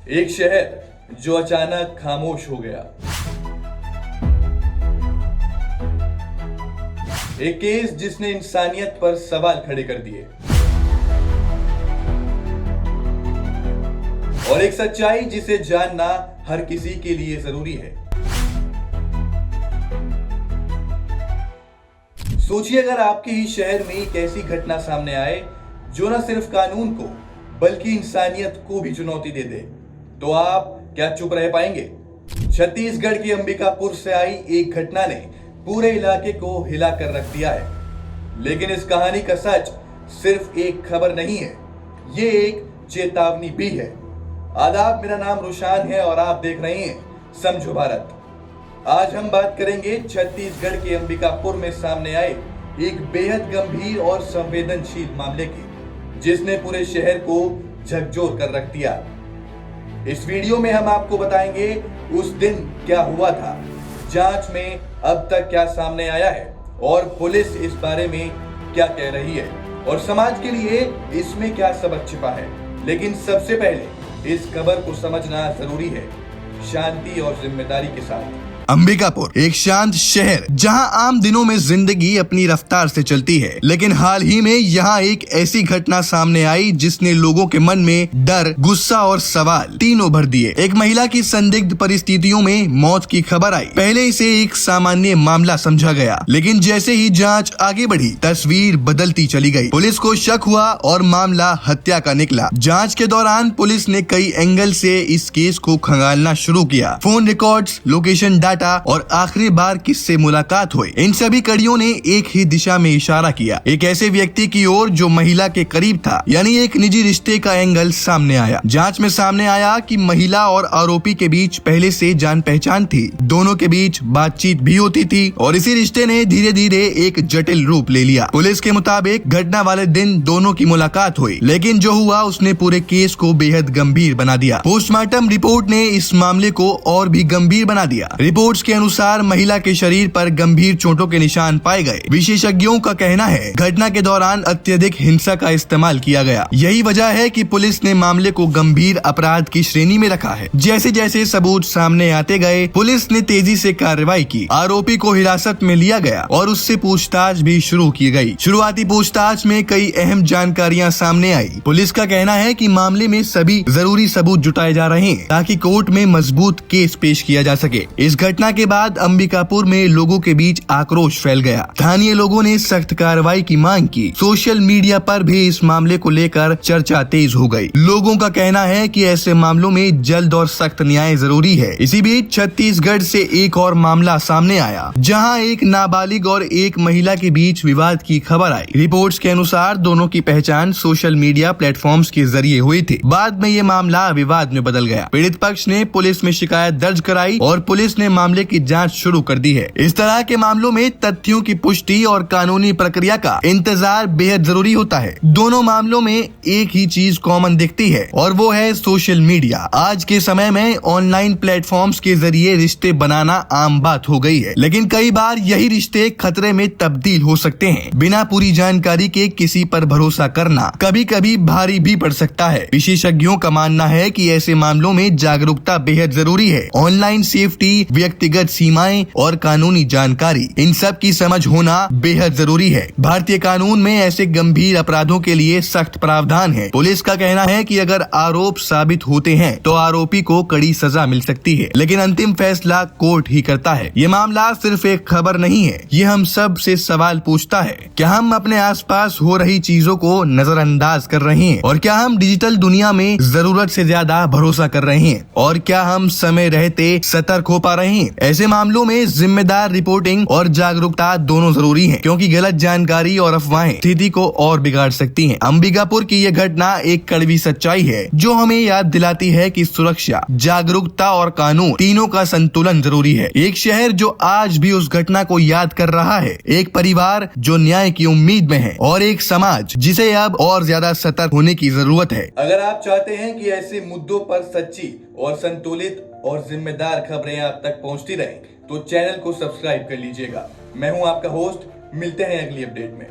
एक शहर जो अचानक खामोश हो गया। एक केस जिसने इंसानियत पर सवाल खड़े कर दिए और एक सच्चाई जिसे जानना हर किसी के लिए जरूरी है। सोचिए अगर आपके ही शहर में एक ऐसी घटना सामने आए जो न सिर्फ कानून को बल्कि इंसानियत को भी चुनौती दे दे, तो आप क्या चुप रह पाएंगे? छत्तीसगढ़ की अंबिकापुर से आई एक घटना ने पूरे इलाके को हिला कर रख दिया है। लेकिन इस कहानी का सच सिर्फ एक खबर नहीं है, ये एक चेतावनी भी है। आदाब, मेरा नाम रुशान है और आप देख रहे हैं समझो भारत। आज हम बात करेंगे छत्तीसगढ़ के अंबिकापुर में सामने आए एक बेहद गंभीर और संवेदनशील मामले की, जिसने पूरे शहर को झकझोर कर रख दिया। इस वीडियो में हम आपको बताएंगे उस दिन क्या हुआ था, जांच में अब तक क्या सामने आया है और पुलिस इस बारे में क्या कह रही है और समाज के लिए इसमें क्या सबक छिपा है। लेकिन सबसे पहले इस खबर को समझना जरूरी है शांति और जिम्मेदारी के साथ। अंबिकापुर एक शांत शहर जहां आम दिनों में जिंदगी अपनी रफ्तार से चलती है, लेकिन हाल ही में यहां एक ऐसी घटना सामने आई जिसने लोगों के मन में डर, गुस्सा और सवाल तीनों भर दिए। एक महिला की संदिग्ध परिस्थितियों में मौत की खबर आई। पहले इसे एक सामान्य मामला समझा गया, लेकिन जैसे ही जांच आगे बढ़ी तस्वीर बदलती चली गई। पुलिस को शक हुआ और मामला हत्या का निकला। जाँच के दौरान पुलिस ने कई एंगल से इस केस को खंगालना शुरू किया। फोन रिकॉर्ड्स, लोकेशन और आखिरी बार किससे मुलाकात हुई, इन सभी कड़ियों ने एक ही दिशा में इशारा किया, एक ऐसे व्यक्ति की ओर जो महिला के करीब था। यानी एक निजी रिश्ते का एंगल सामने आया। जांच में सामने आया कि महिला और आरोपी के बीच पहले से जान पहचान थी, दोनों के बीच बातचीत भी होती थी और इसी रिश्ते ने धीरे धीरे एक जटिल रूप ले लिया। पुलिस के मुताबिक घटना वाले दिन दोनों की मुलाकात हुई, लेकिन जो हुआ उसने पूरे केस को बेहद गंभीर बना दिया। पोस्टमार्टम रिपोर्ट ने इस मामले को और भी गंभीर बना दिया। रिपोर्ट के अनुसार महिला के शरीर पर गंभीर चोटों के निशान पाए गए। विशेषज्ञों का कहना है घटना के दौरान अत्यधिक हिंसा का इस्तेमाल किया गया। यही वजह है कि पुलिस ने मामले को गंभीर अपराध की श्रेणी में रखा है। जैसे जैसे सबूत सामने आते गए पुलिस ने तेजी से कार्रवाई की। आरोपी को हिरासत में लिया गया और उससे पूछताछ भी शुरू की गई। शुरुआती पूछताछ में कई अहम जानकारियां सामने आई। पुलिस का कहना है कि मामले में सभी जरूरी सबूत जुटाए जा रहे हैं ताकि कोर्ट में मजबूत केस पेश किया जा सके। इस घटना के बाद अंबिकापुर में लोगों के बीच आक्रोश फैल गया। स्थानीय लोगों ने सख्त कार्रवाई की मांग की। सोशल मीडिया पर भी इस मामले को लेकर चर्चा तेज हो गई। लोगों का कहना है कि ऐसे मामलों में जल्द और सख्त न्याय जरूरी है। इसी बीच छत्तीसगढ़ से एक और मामला सामने आया, जहां एक नाबालिग और एक महिला के बीच विवाद की खबर आई। रिपोर्ट्स के अनुसार दोनों की पहचान सोशल मीडिया प्लेटफॉर्म्स के जरिए हुई थी। बाद में ये मामला विवाद में बदल गया। पीड़ित पक्ष ने पुलिस में शिकायत दर्ज कराई और पुलिस ने मामले की जांच शुरू कर दी है। इस तरह के मामलों में तथ्यों की पुष्टि और कानूनी प्रक्रिया का इंतजार बेहद जरूरी होता है। दोनों मामलों में एक ही चीज कॉमन दिखती है और वो है सोशल मीडिया। आज के समय में ऑनलाइन प्लेटफॉर्म्स के जरिए रिश्ते बनाना आम बात हो गई है, लेकिन कई बार यही रिश्ते खतरे में तब्दील हो सकते हैं। बिना पूरी जानकारी के किसी पर भरोसा करना कभी कभी भारी भी पड़ सकता है। विशेषज्ञों का मानना है कि ऐसे मामलों में जागरूकता बेहद जरूरी है। ऑनलाइन सेफ्टी, व्यक्तिगत सीमाएं और कानूनी जानकारी, इन सब की समझ होना बेहद जरूरी है। भारतीय कानून में ऐसे गंभीर अपराधों के लिए सख्त प्रावधान है। पुलिस का कहना है कि अगर आरोप साबित होते हैं तो आरोपी को कड़ी सजा मिल सकती है, लेकिन अंतिम फैसला कोर्ट ही करता है। ये मामला सिर्फ एक खबर नहीं है, ये हम सब से सवाल पूछता है। क्या हम अपने आसपास हो रही चीजों को नजरअंदाज कर रहे हैं और क्या हम डिजिटल दुनिया में जरूरत से ज्यादा भरोसा कर रहे हैं और क्या हम समय रहते सतर्क हो पा रहे हैं? ऐसे मामलों में जिम्मेदार रिपोर्टिंग और जागरूकता दोनों जरूरी हैं, क्योंकि गलत जानकारी और अफवाहें स्थिति को और बिगाड़ सकती हैं। अंबिकापुर की यह घटना एक कड़वी सच्चाई है जो हमें याद दिलाती है कि सुरक्षा, जागरूकता और कानून तीनों का संतुलन जरूरी है। एक शहर जो आज भी उस घटना को याद कर रहा है, एक परिवार जो न्याय की उम्मीद में है और एक समाज जिसे अब और ज्यादा सतर्क होने की जरूरत है। अगर आप चाहते हैं कि ऐसे मुद्दों पर सच्ची और संतुलित और जिम्मेदार खबरें आप तक पहुंचती रहें, तो चैनल को सब्सक्राइब कर लीजिएगा। मैं हूं आपका होस्ट, मिलते हैं अगली अपडेट में।